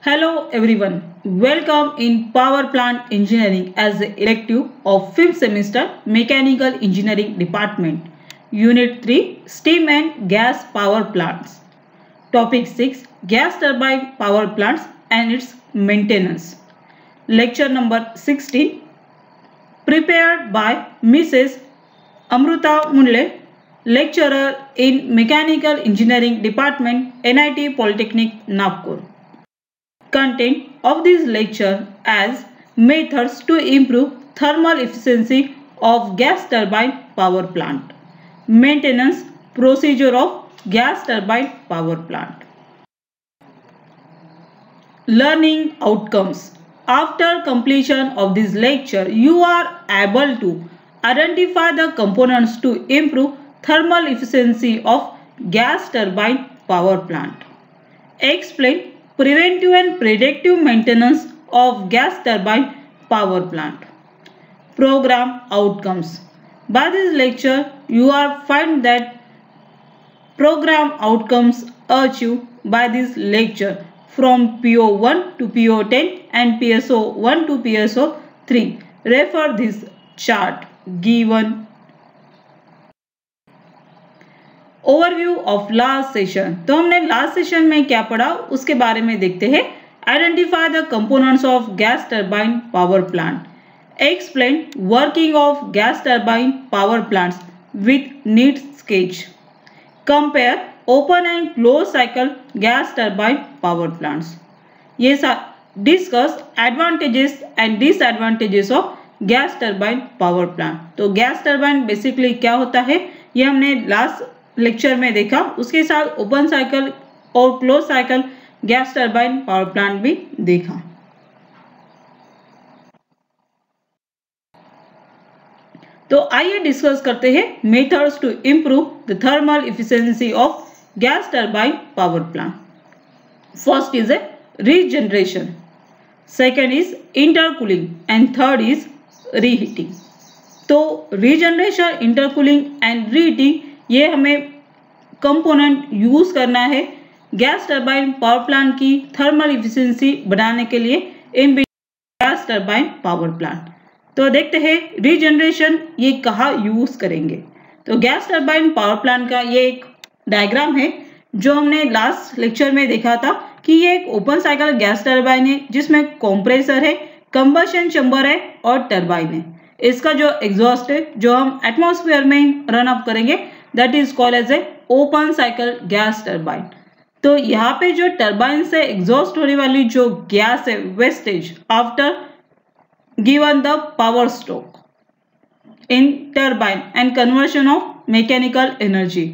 Hello everyone, welcome in Power Plant Engineering as the elective of 5th semester Mechanical Engineering Department. Unit 3 Steam and Gas Power Plants. Topic 6 Gas Turbine Power Plants and its Maintenance. Lecture number 16 prepared by Mrs. Amruta Munle, lecturer in Mechanical Engineering Department, NIT Polytechnic, Nagpur. Content of this lecture as methods to improve thermal efficiency of gas turbine power plant. Maintenance procedure of gas turbine power plant. Learning outcomes. After completion of this lecture, you are able to identify the components to improve thermal efficiency of gas turbine power plant. Explain preventive and predictive maintenance of gas turbine power plant. Program outcomes. By this lecture, you will find that program outcomes achieved by this lecture from PO1 to PO10 and PSO1 to PSO3. Refer this chart given. Overview of last session. तो हमने last session में क्या पढ़ा उसके बारे में देखते हैं. Identify the components of gas turbine power plant. Explain working of gas turbine power plants with neat sketch. Compare open and close cycle gas turbine power plants. ये discuss advantages and disadvantages of gas turbine power plant. तो gas turbine basically क्या होता है ये हमने last lecture में देखा. उसके साथ ओपन साइकिल और close cycle gas turbine power plant भी देखा. तो आइए डिस्कस करते हैं methods to improve the thermal efficiency of gas turbine power plant. First is a regeneration, second is intercooling and third is reheating. तो regeneration, intercooling and reheating ये हमें component use करना है गैस टरबाइन पावर प्लांट की thermal efficiency बढ़ाने के लिए in gas turbine power plant. तो देखते हैं रीजनरेशन ये कहाँ यूज करेंगे. तो गैस टरबाइन पावर प्लांट का ये एक डायग्राम है जो हमने लास्ट लेक्चर में देखा था कि ये एक ओपन साइकिल गैस टरबाइन है जिसमें कंप्रेसर है, कंबशन चैम्बर है और टरबाइन है. इसका जो एग्जॉस्ट है जो हम एटमॉस्फेयर में रन अप करेंगे that is called as a open cycle gas turbine. तो यहाँ पे जो टरबाइन से एग्जॉस्ट होने वाली जो गैस है wastage after given the power stroke in turbine and conversion of mechanical energy,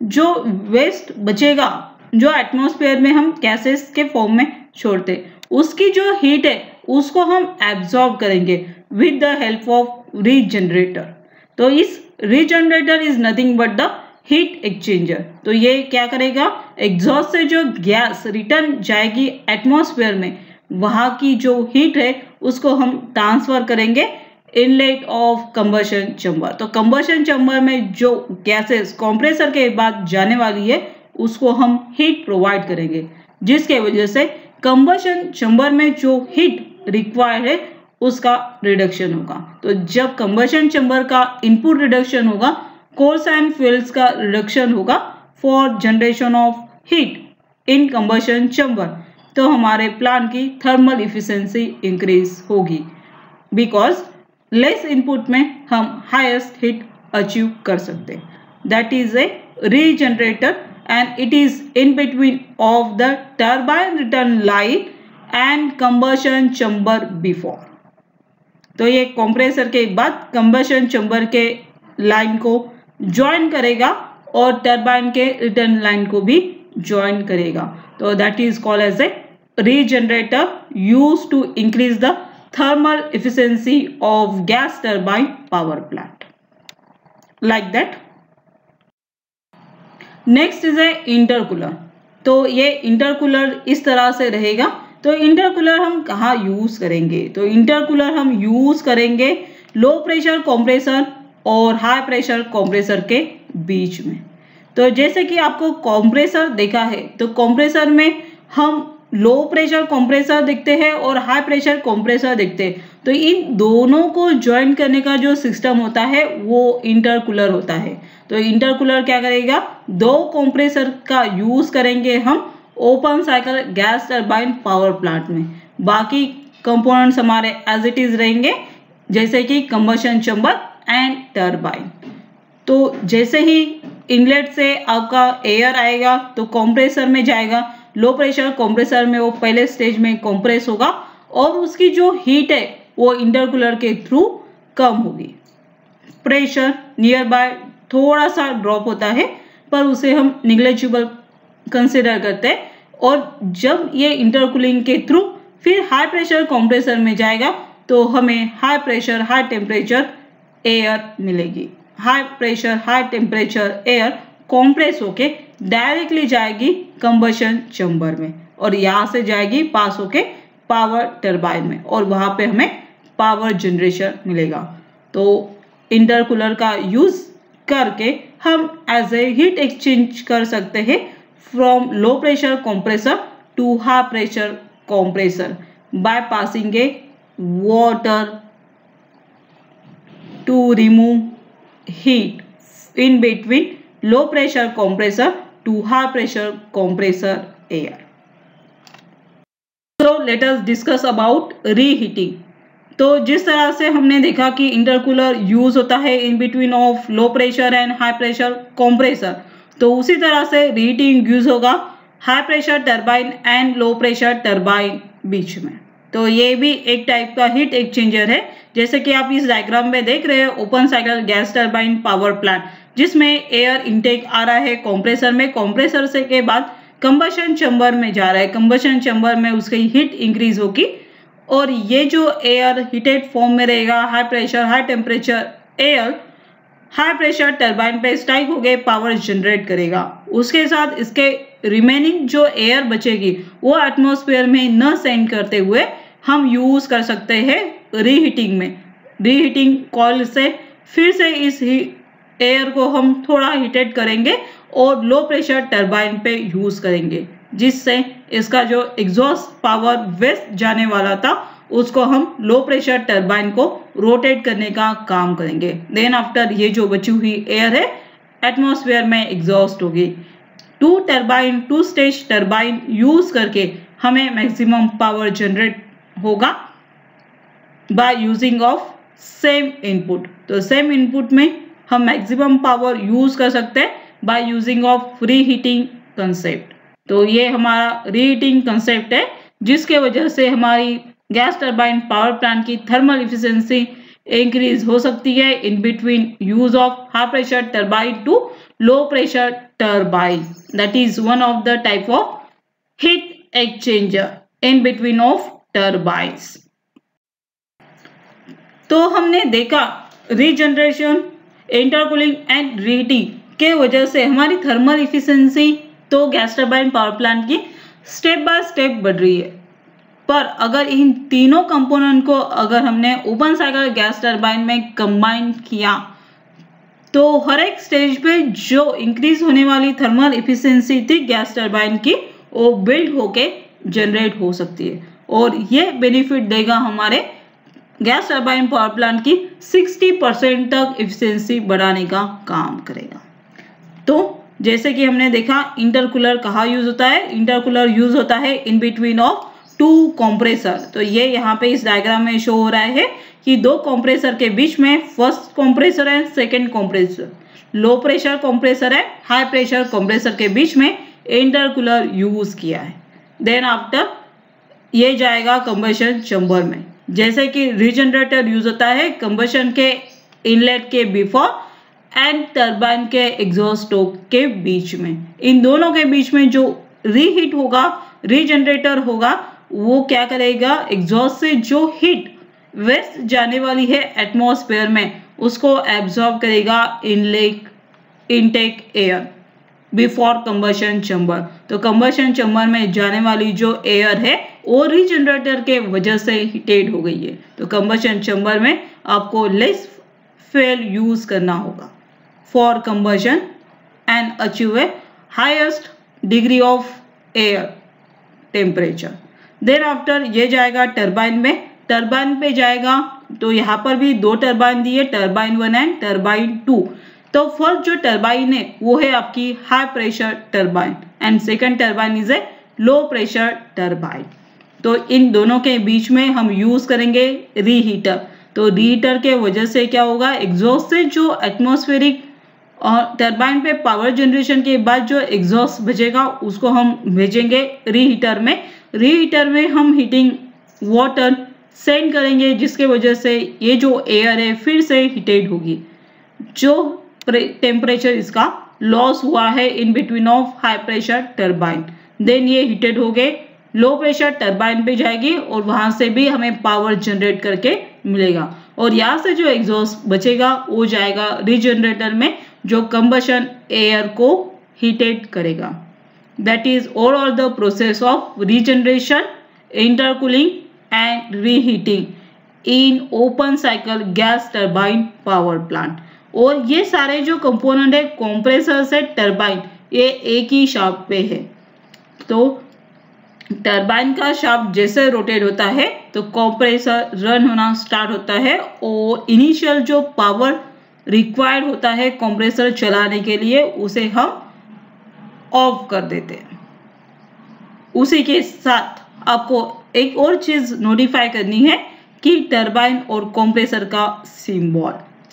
जो वेस्ट बचेगा जो एटमॉस्फेयर में हम गैसेस के फॉर्म में छोड़ते उसकी जो हीट है उसको हम एब्जॉर्ब करेंगे with the help of regenerator. तो इस regenerator is nothing but the heat exchanger. तो ये क्या करेगा, एग्जॉस्ट से जो गैस रिटर्न जाएगी एटमॉस्फेयर में वहां की जो हीट है उसको हम ट्रांसफर करेंगे इनलेट ऑफ कंबशन चैम्बर. तो कंबशन चैम्बर में जो गैसेस कंप्रेसर के बाद जाने वाली है उसको हम हीट प्रोवाइड करेंगे जिसके वजह से कंबशन चैम्बर में जो हीट रिक्वायर्ड है उसका रिडक्शन होगा. तो जब कंबशन चैम्बर का इनपुट रिडक्शन होगा कोल्स एंड फ्यूल्स का रिडक्शन होगा for generation of heat in combustion chamber. तो हमारे प्लांट की थर्मल इफिशिएंसी इंक्रीज होगी बिकॉज लेस इनपुट में हम हाईएस्ट हीट अचीव कर सकते. That is a regenerator and it is in between of the turbine return line and combustion chamber before. तो ये कंप्रेसर के बाद कंबशन चैम्बर के लाइन को ज्वाइन करेगा और टरबाइन के रिटर्न लाइन को भी ज्वाइन करेगा. तो that is called as a regenerator used to increase the thermal efficiency of gas turbine power plant. Like that. Next is a intercooler. तो ये इंटरकूलर इस तरह से रहेगा. तो इंटरकूलर हम कहाँ यूज करेंगे, तो इंटरकूलर हम यूज करेंगे लो प्रेशर कंप्रेसर और हाई प्रेशर कंप्रेसर के बीच में. तो जैसे कि आपको कंप्रेसर देखा है तो कंप्रेसर में हम लो प्रेशर कंप्रेसर दिखते हैं और हाई प्रेशर कंप्रेसर दिखते हैं। तो इन दोनों को ज्वाइन करने का जो सिस्टम होता है वो इंटरकूलर होता है। तो इंटरकूलर क्या करेगा, दो कंप्रेसर का यूज करेंगे हम open cycle gas turbine power plant में। बाकी कंपोनेंट्स हमारे एज इट इज रहेंगे, जैसे कि कंबशन चैम्बर एंड टरबाइन। तो जैसे ही इनलेट से आपका एयर आएगा तो कंप्रेसर में जाएगा, लो प्रेशर कंप्रेसर में वो पहले स्टेज में कंप्रेस होगा और उसकी जो हीट है वो इंटरकूलर के थ्रू कम होगी। प्रेशर नियर बाय थोड़ा सा ड्रॉप होता है पर उसे हम निग्लेजिबल कंसिडर करते हैं। और जब ये इंटरकूलिंग के थ्रू फिर हाई प्रेशर कंप्रेसर में जाएगा तो हमें high pressure high temperature air मिलेगी। High pressure high temperature air compress होके डायरेक्टली जाएगी कंबशन चैम्बर में और यहाँ से जाएगी पास होके पावर टरबाइन में और वहां पे हमें पावर जनरेशन मिलेगा। तो इंटरकूलर का यूज करके हम एज ए हीट एक्सचेंज कर सकते हैं from low pressure compressor to high pressure compressor by passing a water to remove heat in between low pressure compressor to high pressure compressor air. So let us discuss about reheating. तो जिस तरह से हमने देखा कि intercooler use होता है in between of low pressure and high pressure compressor, तो उसी तरह से रीहीटिंग यूज होगा high pressure turbine and low pressure turbine बीच में। तो ये भी एक टाइप का हीट एक्सचेंजर है, जैसे कि आप इस डायग्राम में देख रहे हैं open cycle gas turbine power plant, जिसमें एयर इनटेक आ रहा है कंप्रेसर में, कंप्रेसर से के बाद कंबशन चैम्बर में जा रहा है, कंबशन चैम्बर में उसकी हीट इंक्रीज होगी और ये जो एयर हीटेड फॉर्म में रहेगा high pressure high temperature air high pressure turbine पे स्ट्राइक हो गए पावर जनरेट करेगा। उसके साथ इसके रिमेनिंग जो एयर बचेगी वो एटमॉस्फेयर में न सेंड करते हुए हम यूज कर सकते हैं रीहीटिंग में। रीहीटिंग कॉइल से फिर से इस एयर को हम थोड़ा हीटेड करेंगे और लो प्रेशर टरबाइन पे यूज करेंगे, जिससे इसका जो एग्जॉस्ट पावर वेस्ट जाने वाला था उसको हम लो प्रेशर टरबाइन को रोटेट करने का काम करेंगे। देन आफ्टर ये जो बची हुई एयर है एटमॉस्फेयर में एग्जॉस्ट होगी। टू स्टेज टरबाइन यूज करके हमें मैक्सिमम पावर जनरेट होगा by using of same input. तो सेम इनपुट में हम मैक्सिमम पावर यूज कर सकते हैं by using of reheating concept. तो ये हमारा रीहीटिंग कंसेप्ट है, जिसके वजह से हमारी गैस टरबाइन पावर प्लांट की थर्मल इफिशिएंसी इंक्रीज हो सकती है in between use of high pressure turbine to low pressure turbine. That is one of the type of heat exchanger in between of turbines. तो हमने देखा regeneration, intercooling and reheating के वजह से हमारी थर्मल इफिशिएंसी तो गैस टरबाइन पावर प्लांट की step by step बढ़ रही है। पर अगर इन तीनों कंपोनेंट को अगर हमने ओपन साइकिल गैस टरबाइन में कंबाइन किया तो हर एक स्टेज पे जो इंक्रीज होने वाली थर्मल इफिशिएंसी थी गैस टरबाइन की वो बिल्ड होके जनरेट हो सकती है और ये बेनिफिट देगा हमारे गैस टरबाइन पावर प्लांट की 60% तक इफिशिएंसी बढ़ाने का काम करेगा। तो जैसे कि हमने देखा इंटरकूलर कहाँ यूज होता है, इंटरकूलर यूज होता है in between of two compressor. तो ये यहाँ पे इस डायग्राम में शो हो रहा है कि दो कंप्रेसर के बीच में फर्स्ट कंप्रेसर है सेकंड कंप्रेसर, लो प्रेशर कंप्रेसर है हाई प्रेशर कंप्रेसर के बीच में इंटरकूलर यूज किया है। देन आफ्टर ये जाएगा कंबशन चैम्बर में, जैसे कि रीजनरेटर यूज होता है कंबशन के इनलेट के बिफोर एंड टरबाइन के एग्जॉस्ट स्ट्रोक के बीच में। इन दोनों के बीच में जो रीहीट होगा, रीजनरेटर होगा, वो क्या करेगा, एग्जॉस्ट से जो हीट वेस्ट जाने वाली है एटमॉस्फेयर में उसको एब्जॉर्ब करेगा intake air before combustion chamber. तो कंबशन चैम्बर में जाने वाली जो एयर है वो रीजनरेटर के वजह से हीटेड हो गई है। तो कंबशन चैम्बर में आपको लेस फ्यूल यूज करना होगा for combustion and achieve a highest degree of air temperature. Then after ये जाएगा टरबाइन में, टरबाइन पे जाएगा तो यहाँ पर भी दो टरबाइन दिए, टरबाइन 1 एंड टरबाइन 2। तो फर्स्ट जो टरबाइन है वो है आपकी high pressure turbine and second turbine is a low pressure turbine. तो इन दोनों के बीच में हम यूज करेंगे रीहीटर। तो रीहीटर के वजह से क्या होगा, एग्जॉस्ट से जो एटमॉस्फेरिक और टरबाइन पे पावर जनरेशन के बाद जो एग्जॉस्ट बचेगा उसको हम भेजेंगे रीहीटर में। रीहीटर में हम हीटिंग वाटर सेंड करेंगे जिसके वजह से ये जो एयर है फिर से हीटेड होगी। जो टेम्परेचर इसका लॉस हुआ है in between of high pressure turbine, then ये हीटेड हो गए लो प्रेशर टरबाइन पे जाएगी और वहां से भी हमें पावर जनरेट करके मिलेगा। और यहाँ से जो एग्जॉस्ट बचेगा वो जाएगा रीजनरेटर में जो कंबशन एयर को हीटेड करेगा। That is overall the process of regeneration, intercooling and reheating in open cycle gas turbine power plant. और ये सारे जो कंपोनेंट है कंप्रेसर से टरबाइन ये एक ही शाफ्ट पे है। तो टरबाइन का शाफ्ट जैसे रोटेट होता है तो कंप्रेसर रन होना स्टार्ट होता है और इनिशियल जो पावर रिक्वायर्ड होता है कंप्रेसर चलाने के लिए उसे हम ऑफ कर देते हैं। उसी के साथ आपको एक और चीज नोटिफाई करनी है कि टरबाइन और कंप्रेसर का सिंबल।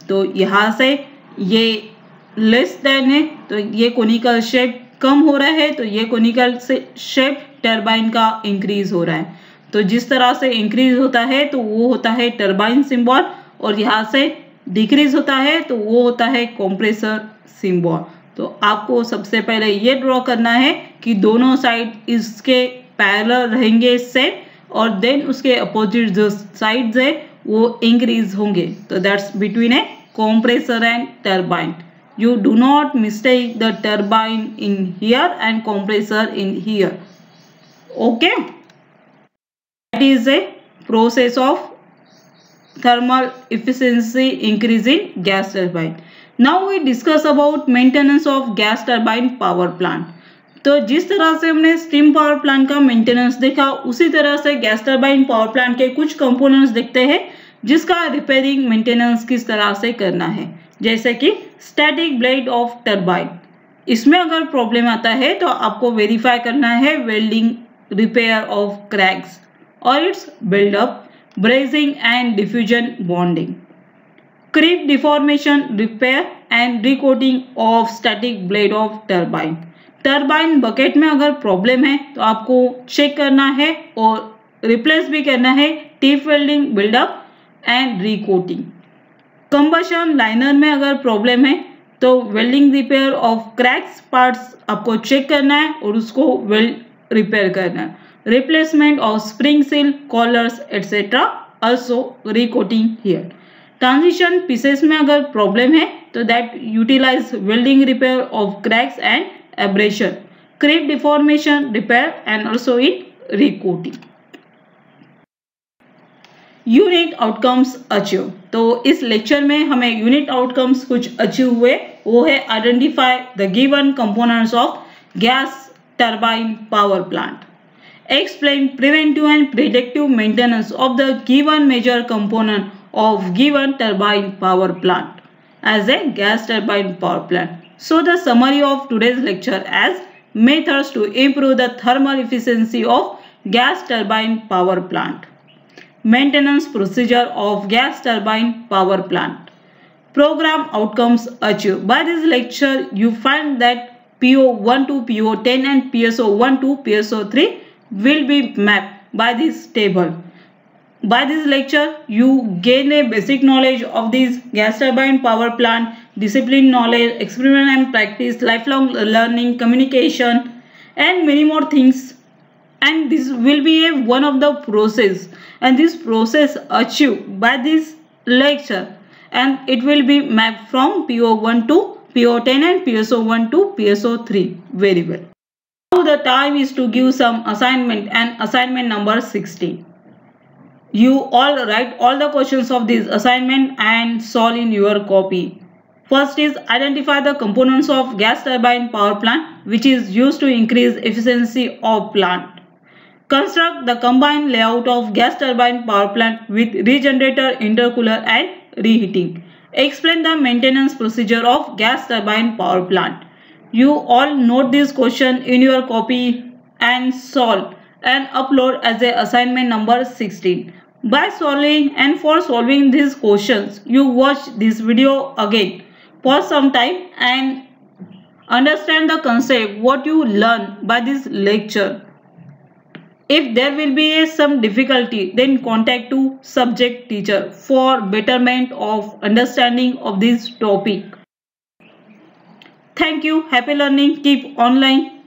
तो यहाँ से ये लेस देन है तो ये कोनिकल शेप कम हो रहा है, तो ये कोनिकल शेप टरबाइन का इंक्रीज हो रहा है। तो जिस तरह से इंक्रीज होता है तो वो होता है टरबाइन सिंबल और यहाँ से डिक्रीज होता है तो वो होता है कंप्रेसर सिंबल। तो आपको सबसे पहले ये ड्रॉ करना है कि दोनों साइड इसके पैरेलल रहेंगे सेम और देन उसके अपोजिट जो साइड्स है वो इंक्रीज होंगे। तो that's between A compressor and turbine. You do not mistake the turbine in here and compressor in here. Okay? That is a process of thermal efficiency increase in gas turbine. Now we discuss about maintenance of gas turbine power plant. तो जिस तरह से हमने steam power plant का maintenance देखा उसी तरह से गैस टरबाइन पावर प्लांट के कुछ कंपोनेंट्स देखते हैं जिसका रिपेयरिंग मेंटेनेंस किस तरह से करना है। जैसे कि स्टैटिक ब्लेड ऑफ टरबाइन, इसमें अगर प्रॉब्लम आता है तो आपको वेरीफाई करना है वेल्डिंग रिपेयर ऑफ क्रैक्स और its buildup, brazing and diffusion bonding, creep deformation repair and recoating of static blade of turbine. Turbine bucket में अगर प्रॉब्लम है तो आपको चेक करना है और रिप्लेस भी करना है tip welding, buildup and recoating. Combustion liner में अगर प्रॉब्लम है तो welding repair of cracks parts आपको चेक करना है और उसको वेल्ड रिपेयर करना है। Replacement of spring seal, collars etcetera, also recoating here. Transition pieces में अगर प्रॉब्लम है तो that utilize welding repair of cracks and abrasion, creep deformation repair and also in recoating. Unit outcomes achieve, तो इस lecture में हमें unit outcomes कुछ achieve हुए, वो है identify the given components of gas turbine power plant, explain preventive and predictive maintenance of the given major component of given turbine power plant as a gas turbine power plant. So the summary of today's lecture as methods to improve the thermal efficiency of gas turbine power plant, maintenance procedure of gas turbine power plant, program outcomes achieved. By this lecture you find that PO1 to PO10 and PSO1 to PSO3 will be mapped by this table. By this lecture you gain a basic knowledge of this gas turbine power plant, discipline knowledge, experiment and practice, lifelong learning, communication and many more things. And this will be a one of the process, and this process achieved by this lecture, and it will be mapped from PO1 to PO10 and PSO1 to PSO3 very well. Now the time is to give some assignment, and assignment number 16. You all write all the questions of this assignment and solve in your copy. First is identify the components of gas turbine power plant which is used to increase efficiency of plant. Construct the combined layout of gas turbine power plant with regenerator, intercooler and reheating. Explain the maintenance procedure of gas turbine power plant. You all note this question in your copy and solve and upload as a assignment number 16. By solving and for solving these questions, you watch this video again. Pause some time and understand the concept what you learn by this lecture. If there will be some difficulty, then contact to subject teacher for betterment of understanding of this topic. Thank you. Happy learning. Keep online.